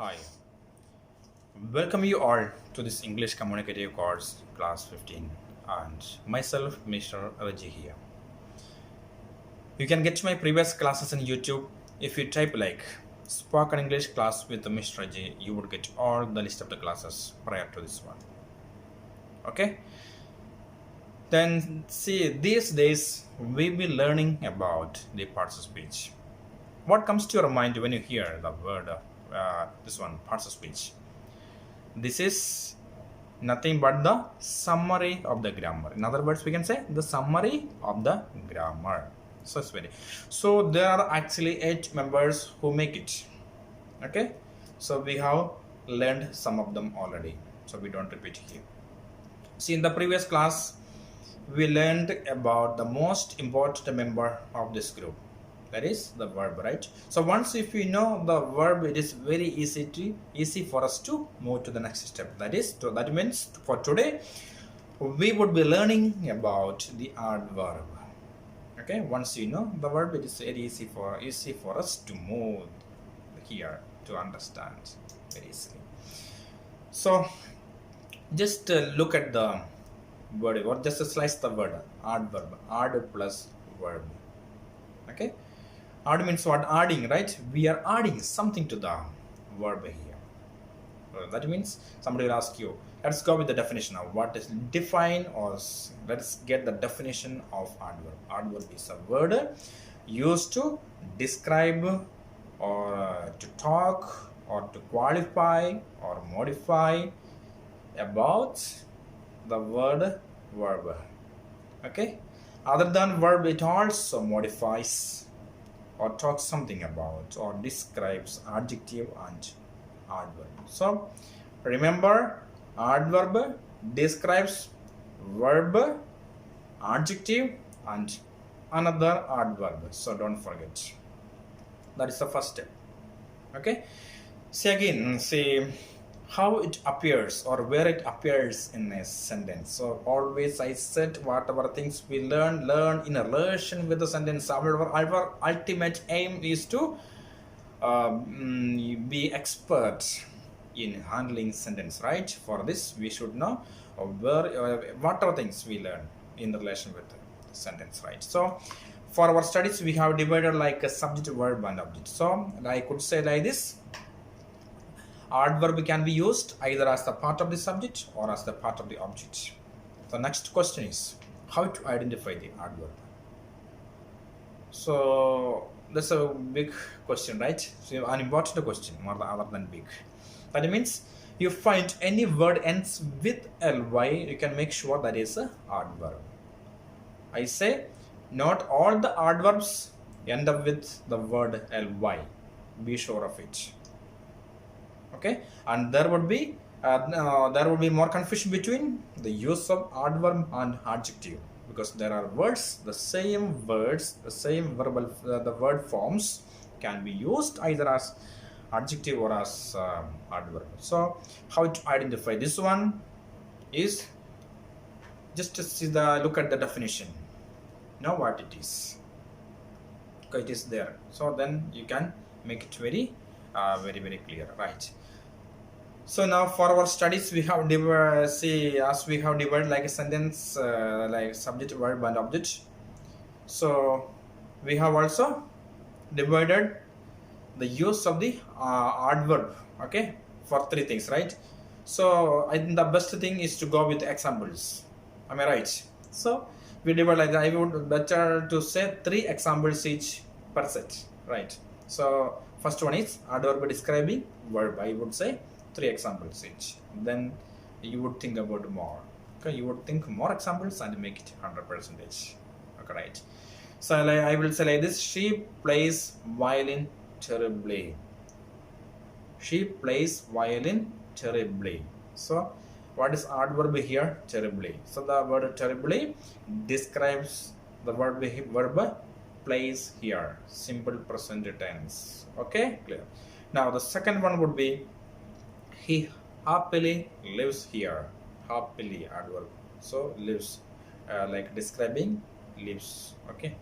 Hi, welcome you all to this English communicative course, class 15, and myself, Mr. Reji here. You can get my previous classes on YouTube. If you type like spoken English class with Mr. Reji, you would get all the list of the classes prior to this one. Okay? Then see, these days we'll be learning about the parts of speech. What comes to your mind when you hear the word, this one, parts of speech? This is nothing but the summary of the grammar. In other words, we can say the summary of the grammar. So there are actually 8 members who make it. Okay, so we have learned some of them already, so we don't repeat here. See, in the previous class we learned about the most important member of this group, that is the verb, right? So once if we know the verb, it is very easy for us to move to the next step. That means for today we would be learning about the adverb. Okay, once you know the verb, it is very easy for us to move here to understand very easily. So just look at the word, or just slice the word adverb, add plus verb. Okay, add means what? Adding, right? We are adding something to the verb here. That means somebody will ask you, let's go with the definition of what is define, or let's get the definition of adverb. Adverb is a word used to describe or to talk or to qualify or modify about the word verb. Okay, other than verb, it also modifies or talks something about or describes adjective and adverb. So remember, adverb describes verb, adjective and another adverb. So don't forget. That is the first step. Okay. See how it appears or where it appears in a sentence. So always I said, whatever things we learn in a relation with the sentence. Our ultimate aim is to be expert in handling sentence, right? For this we should know what are things we learn in relation with the sentence, right? So for our studies we have divided like a subject, verb and object. So I could say like this: adverb can be used either as the part of the subject or as the part of the object. The next question is how to identify the adverb. So that's a big question, right? So an important question, more other than big. That means you find any word ends with ly, you can make sure that is a adverb. I say not all the adverbs end up with the word ly. Be sure of it. Okay, and there would be more confusion between the use of adverb and adjective, because there are words, the same verbal the word forms can be used either as adjective or as adverb. So how to identify this one is just to look at the definition. Know what it is. Okay, it is there, so then you can make it very clear, right? So now for our studies we have divided like a sentence, like subject, verb and object. So we have also divided the use of the adverb, okay, for 3 things, right? So I think the best thing is to go with examples. Am I right? So we divide like that. I would better to say 3 examples each per set, right? So first one is adverb describing verb. I would say 3 examples each. Then you would think about more. Okay, you would think more examples and make it 100%. Okay, right? So I will say like this: she plays violin terribly. She plays violin terribly. So what is adverb here? Terribly. So the word terribly describes the verb plays here. Simple present tense. Okay, clear. Now the second one would be he happily lives here. Happily, adverb. So lives, like describing lives. Okay.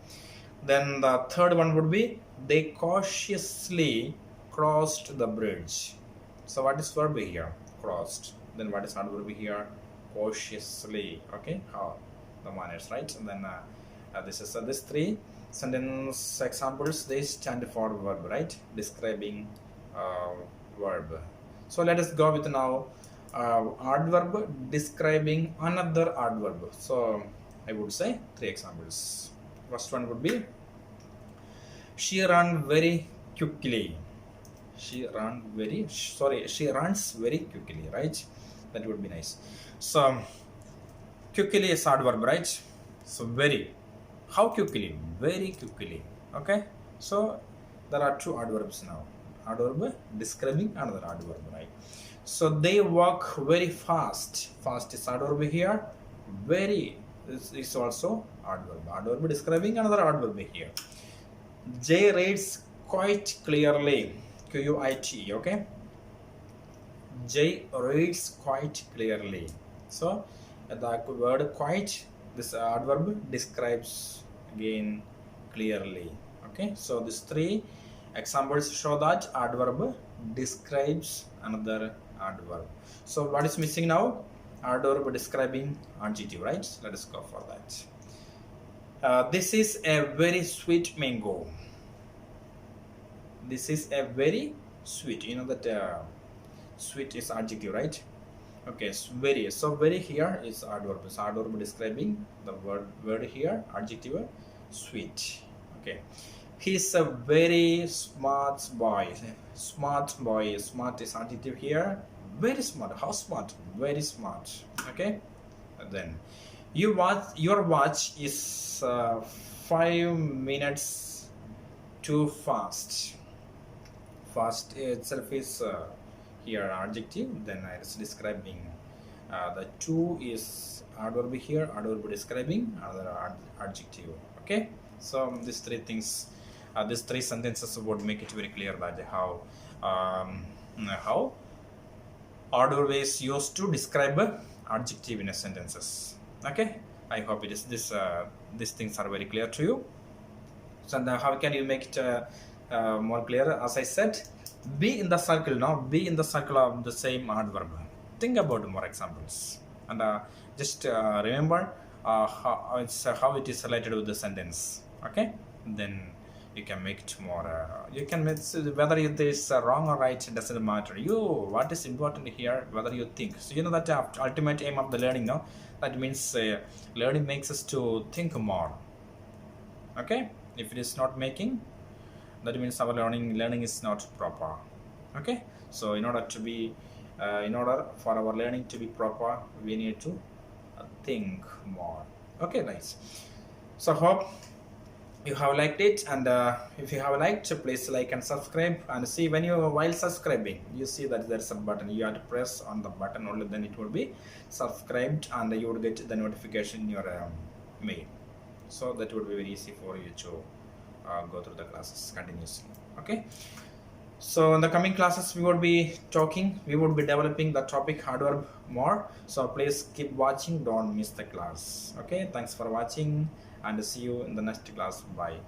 Then the third one would be they cautiously crossed the bridge. So what is verb here? Crossed. Then what is adverb here? Cautiously. Okay, how the manners, right? And then this is this three sentence examples, they stand for verb, right? Describing verb. So let us go with now adverb describing another adverb. So I would say three examples. First one would be she ran very quickly. She runs very quickly, right? That would be nice. So quickly is adverb, right? So very, how quickly? Very quickly. Okay, so there are two adverbs now. Adverb describing another adverb, right? So they walk very fast. Fast is adverb here. Very is also adverb. Adverb describing another adverb here. Jay reads quite clearly. Q-U-I-T, okay? Jay reads quite clearly. So the word quite, this adverb describes again clearly. Okay, so these three examples show that adverb describes another adverb. So what is missing now? Adverb describing adjective, right? Let us go for that. This is a very sweet mango. This is a very sweet. You know that sweet is adjective, right? Okay, so very. So very here is adverb. So adverb describing the word here, adjective, sweet. Okay, he's a very smart boy. Smart boy. Smart is adjective here. Very smart. How smart? Very smart. Okay. And then your watch is 5 minutes too fast. Fast itself is here adjective. Then it's describing the two is adverb here. Adverb describing another adjective. Okay. So these three things, these three sentences would make it very clear that how adverb is used to describe adjective in a sentences. Okay, I hope it is this these things are very clear to you. So how can you make it more clear? As I said, be in the circle now. Be in the circle of the same adverb. Think about more examples and just remember how it is related with the sentence. Okay, then you can make it more. You can make whether it is wrong or right. It doesn't matter. What is important here? Whether you think. So you know that ultimate aim of the learning. No, that means learning makes us to think more. Okay, if it is not making, that means our learning is not proper. Okay, so in order for our learning to be proper, we need to think more. Okay, nice. So hope you have liked it, and if you have liked, please like and subscribe. And see, when you while subscribing, you see that there's a button. You have to press on the button only, then it will be subscribed, and you will get the notification in your mail. So that would be very easy for you to go through the classes continuously. Okay, so in the coming classes we would be developing the topic adverb more. So please keep watching, don't miss the class. Okay, thanks for watching, and see you in the next class. Bye.